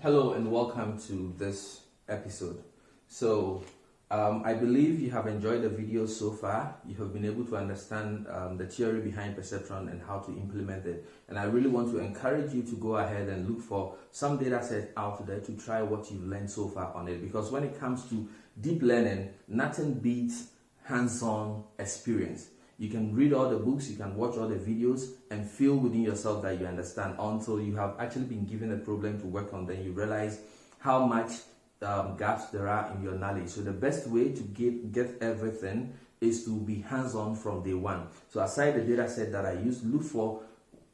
Hello and welcome to this episode. I believe you have enjoyed the video so far. You have been able to understand the theory behind perceptron and how to implement it. And I really want to encourage you to go ahead and look for some data set out there to try what you've learned so far on it. Because when it comes to deep learning, nothing beats hands-on experience. You can read all the books, you can watch all the videos and feel within yourself that you understand until you have actually been given a problem to work on. Then you realize how much gaps there are in your knowledge. So the best way to get everything is to be hands-on from day one. So aside the data set that I use, look for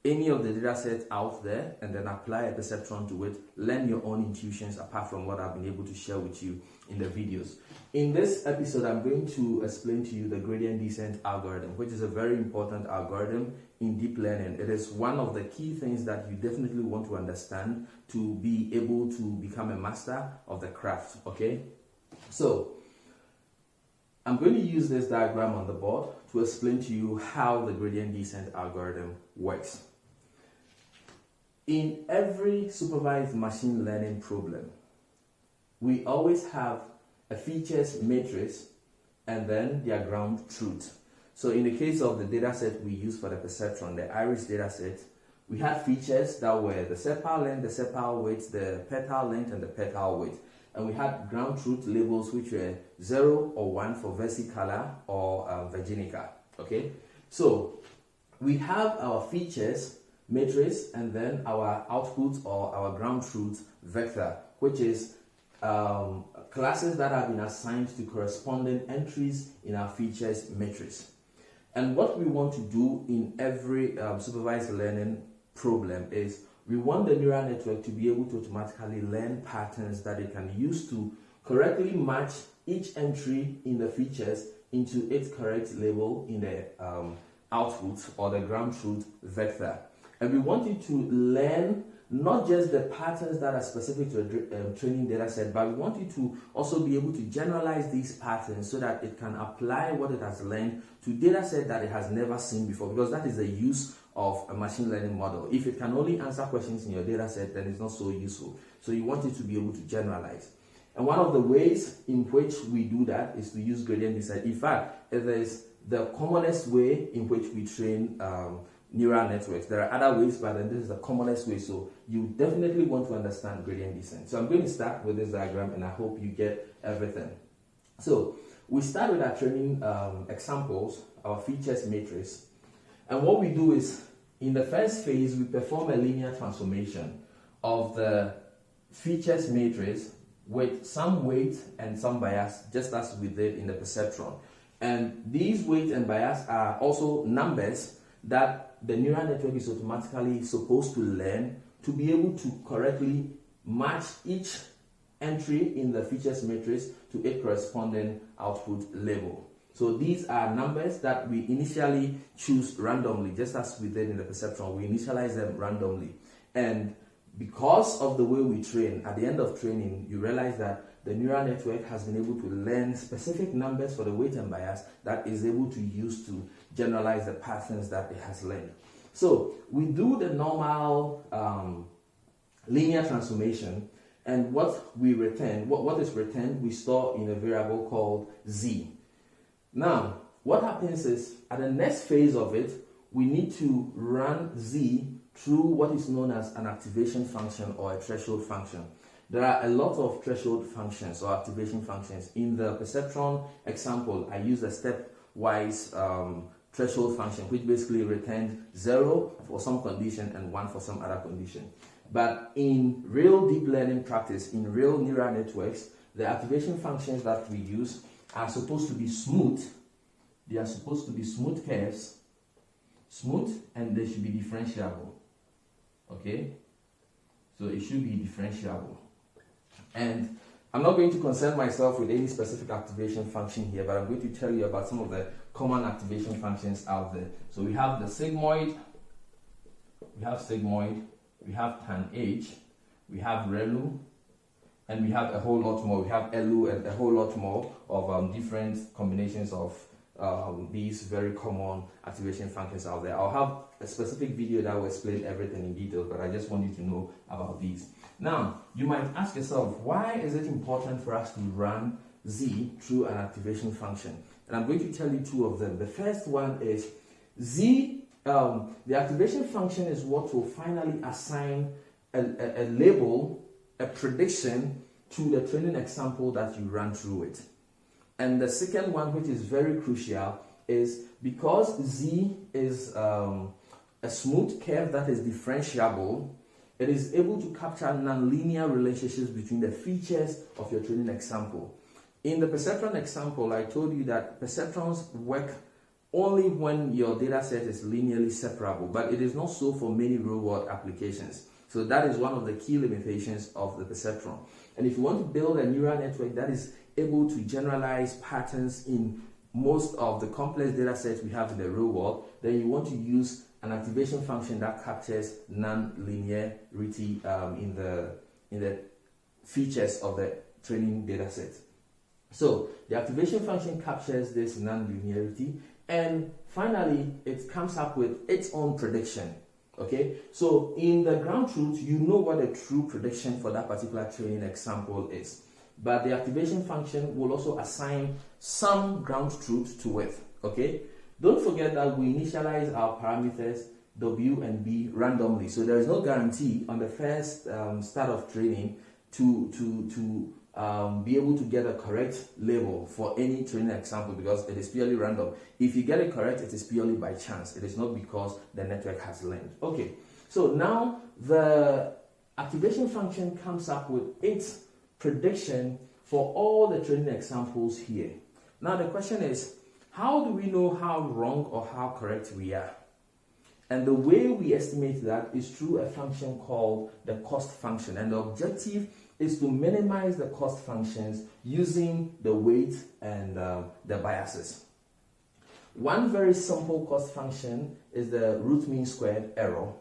any of the data sets out there and then apply a perceptron to it. Learn your own intuitions apart from what I've been able to share with you in the videos. In this episode, I'm going to explain to you the gradient descent algorithm, which is a very important algorithm in deep learning. It is one of the key things that you definitely want to understand to be able to become a master of the craft, okay? So, I'm going to use this diagram on the board to explain to you how the gradient descent algorithm works. In every supervised machine learning problem, we always have a features matrix and then their ground truth. So in the case of the data set we use for the perceptron, the iris data set, we had features that were the sepal length, the sepal weight, the petal length, and the petal weight. And we had ground truth labels which were 0 or 1 for versicolor or virginica. Okay, so we have our features matrix and then our output or our ground truth vector, which is classes that have been assigned to corresponding entries in our features matrix. And what we want to do in every supervised learning problem is we want the neural network to be able to automatically learn patterns that it can use to correctly match each entry in the features into its correct label in the output or the ground truth vector. And we want it to learn not just the patterns that are specific to a training data set, but we want it to also be able to generalize these patterns so that it can apply what it has learned to data set that it has never seen before, because that is the use of a machine learning model. If it can only answer questions in your data set, then it's not so useful. So you want it to be able to generalize. And one of the ways in which we do that is to use gradient descent. In fact, it is the commonest way in which we train neural networks. There are other ways, but this is the commonest way. So you definitely want to understand gradient descent. So I'm going to start with this diagram and I hope you get everything. So we start with our training examples, our features matrix. And what we do is, in the first phase, we perform a linear transformation of the features matrix with some weight and some bias, just as we did in the perceptron. And these weight and bias are also numbers that the neural network is automatically supposed to learn to be able to correctly match each entry in the features matrix to its corresponding output label. So these are numbers that we initially choose randomly, just as we did in the perceptron. We initialize them randomly. And because of the way we train, at the end of training, you realize that the neural network has been able to learn specific numbers for the weight and bias that is able to use to generalize the patterns that it has learned. So we do the normal linear transformation, and what we return, what is returned, we store in a variable called z. Now, what happens is, at the next phase of it, we need to run z through what is known as an activation function or a threshold function. There are a lot of threshold functions or activation functions. In the perceptron example, I use a stepwise threshold function, which basically returns 0 for some condition and 1 for some other condition. But in real deep learning practice, in real neural networks, the activation functions that we use are supposed to be smooth. They are supposed to be smooth curves, smooth, and they should be differentiable. Okay? So it should be differentiable. And I'm not going to concern myself with any specific activation function here, but I'm going to tell you about some of the common activation functions out there. So we have the sigmoid, we have tan H, we have ReLU, and we have a whole lot more. We have LU and a whole lot more of different combinations of these very common activation functions out there. I'll have a specific video that will explain everything in detail, but I just want you to know about these. Now, you might ask yourself, why is it important for us to run Z through an activation function? And I'm going to tell you two of them. The first one is Z, the activation function is what will finally assign a label, a prediction to the training example that you run through it. And the second one, which is very crucial, is because Z is a smooth curve that is differentiable, it is able to capture nonlinear relationships between the features of your training example. In the perceptron example, I told you that perceptrons work only when your data set is linearly separable, but it is not so for many real-world applications. So that is one of the key limitations of the perceptron. And if you want to build a neural network that is able to generalize patterns in most of the complex data sets we have in the real world, then you want to use an activation function that captures non-linearity in the features of the training data set. So the activation function captures this non-linearity, and finally it comes up with its own prediction. Okay, so in the ground truth, you know what a true prediction for that particular training example is, but the activation function will also assign some ground truth to it. Okay, don't forget that we initialize our parameters W and B randomly, so there is no guarantee on the first start of training to be able to get a correct label for any training example, because it is purely random. If you get it correct, it is purely by chance. It is not because the network has learned. Okay, so now the activation function comes up with its prediction for all the training examples here. Now the question is, how do we know how wrong or how correct we are? And the way we estimate that is through a function called the cost function, and the objective is to minimize the cost functions using the weight and the biases. One very simple cost function is the root mean squared error.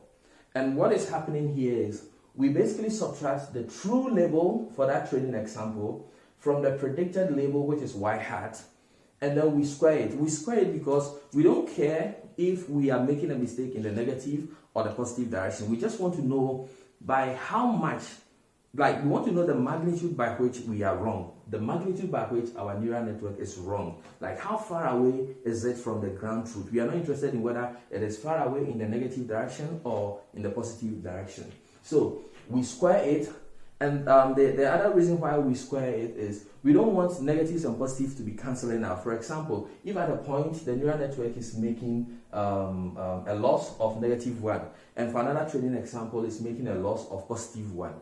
And what is happening here is we basically subtract the true label for that training example from the predicted label, which is y hat, and then we square it. We square it because we don't care if we are making a mistake in the negative or the positive direction. We just want to know by how much, like we want to know the magnitude by which we are wrong, the magnitude by which our neural network is wrong. Like how far away is it from the ground truth? We are not interested in whether it is far away in the negative direction or in the positive direction. So we square it, and the other reason why we square it is we don't want negatives and positives to be cancelling out. For example, if at a point the neural network is making a loss of -1, and for another training example is making a loss of +1,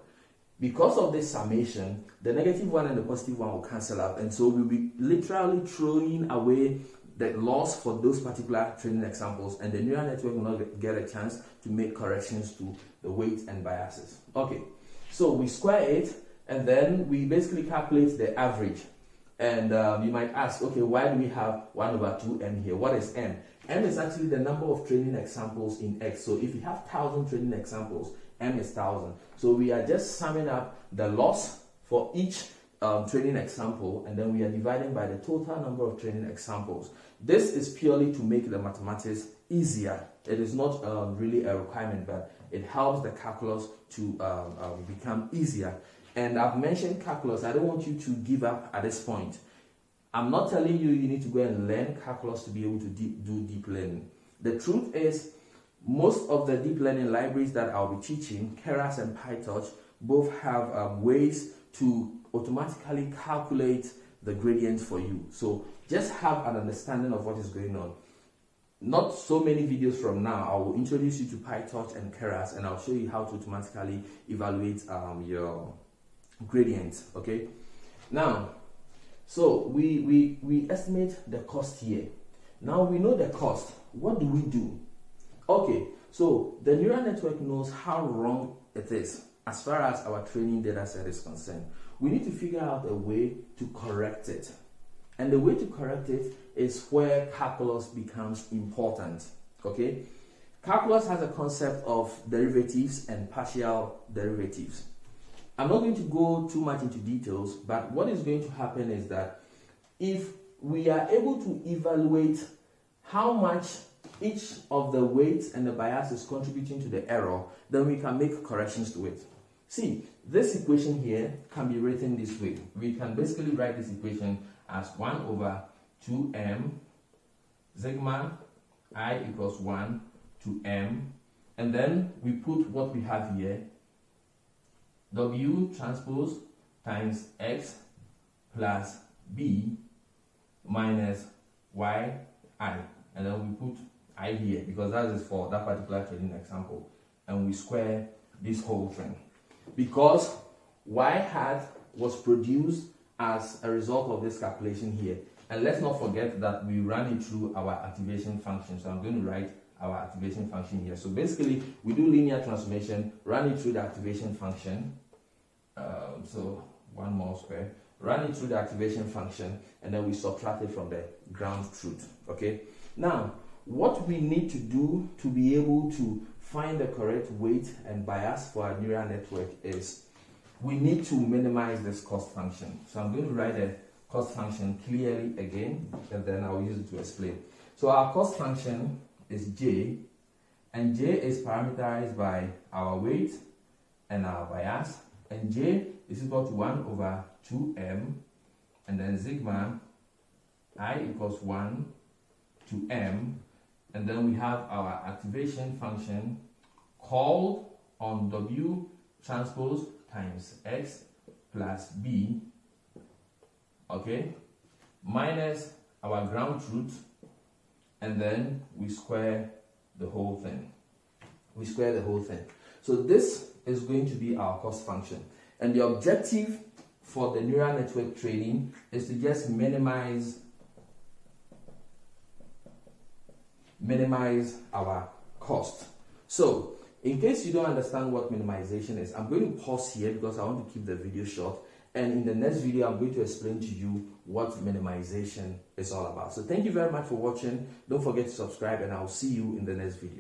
because of this summation, the -1 and the +1 will cancel out, and so we'll be literally throwing away the loss for those particular training examples, and the neural network will not get a chance to make corrections to the weights and biases. Okay, so we square it, and then we basically calculate the average. And you might ask, okay, why do we have 1/2m here? What is m? M is actually the number of training examples in X. So if you have 1,000 training examples, m is 1,000. So we are just summing up the loss for each training example, and then we are dividing by the total number of training examples. This is purely to make the mathematics easier. It is not really a requirement, but it helps the calculus to become easier. And I've mentioned calculus. I don't want you to give up at this point. I'm not telling you you need to go and learn calculus to be able to do deep learning. The truth is, most of the deep learning libraries that I'll be teaching, Keras and PyTorch, both have ways to automatically calculate the gradients for you. So just have an understanding of what is going on. Not so many videos from now, I will introduce you to PyTorch and Keras, and I'll show you how to automatically evaluate your gradients. Okay, now so we estimate the cost here. Now we know the cost. What do we do? Okay, so the neural network knows how wrong it is as far as our training data set is concerned. We need to figure out a way to correct it, and the way to correct it is where calculus becomes important. Okay, calculus has a concept of derivatives and partial derivatives. I'm not going to go too much into details, but what is going to happen is that if we are able to evaluate how much each of the weights and the bias is contributing to the error, then we can make corrections to it. See, this equation here can be written this way. We can basically write this equation as 1 over 2m sigma I equals 1 to m, and then we put what we have here, W transpose times x plus b minus yi, and then we put I here because that is for that particular trading example, and we square this whole thing because y hat was produced as a result of this calculation here. And let's not forget that we ran it through our activation function. So I'm going to write our activation function here. So basically we do linear transformation, run it through the activation function, so one more square, run it through the activation function, and then we subtract it from the ground truth. Okay, now what we need to do to be able to find the correct weight and bias for our neural network is we need to minimize this cost function. So I'm going to write the cost function clearly again, and then I'll use it to explain. So our cost function is j, and j is parameterized by our weight and our bias, and j is equal to 1 over 2m, and then sigma I equals 1 to m, and then we have our activation function called on W transpose times x plus b, okay, minus our ground truth, and then we square the whole thing. We square the whole thing. So this is going to be our cost function, and the objective for the neural network training is to just minimize our cost. So in case you don't understand what minimization is, I'm going to pause here because I want to keep the video short, and in the next video I'm going to explain to you what minimization is all about. So thank you very much for watching. Don't forget to subscribe, and I'll see you in the next video.